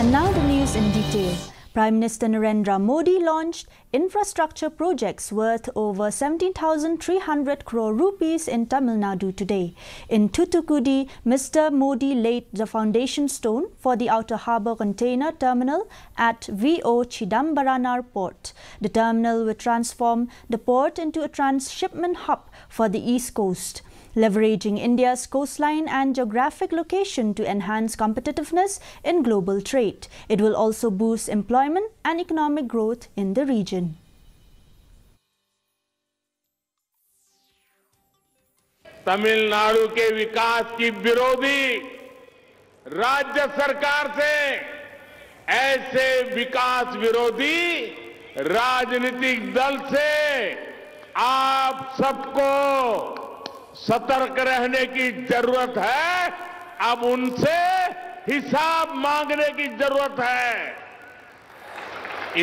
And now the news in detail. Prime Minister Narendra Modi launched infrastructure projects worth over 17,300 crore rupees in Tamil Nadu today. In Thoothukudi, Mr. Modi laid the foundation stone for the outer harbour container terminal at V.O. Chidambaranar port. The terminal will transform the port into a transshipment hub for the East Coast, leveraging India's coastline and geographic location to enhance competitiveness in global trade. It will also boost employment and economic growth in the region. Tamil Nadu के विकास की विरोधी राज्य सरकार से ऐसे विकास विरोधी राजनीतिक दल से आप सबको सतर्क रहने की जरूरत है। अब उनसे हिसाब मांगने की जरूरत है।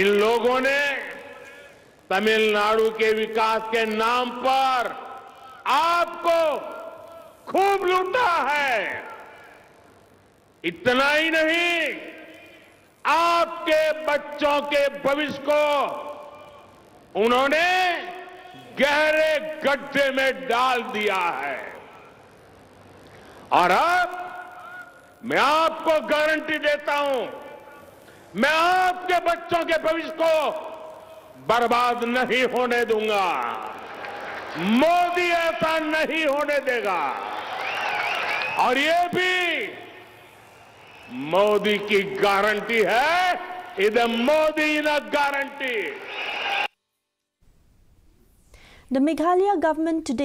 इन लोगों ने तमिलनाडु के विकास के नाम पर आपको खूब लूटा है। इतना ही नहीं, आपके बच्चों के भविष्य को उन्होंने गहरे गड्ढे में डाल दिया है। और अब मैं आपको गारंटी देता हूं, मैं आपके बच्चों के भविष्य को बर्बाद नहीं होने दूंगा। मोदी ऐसा नहीं होने देगा। और ये भी मोदी की गारंटी है। इधर मोदी न guarantee. The Meghalaya government today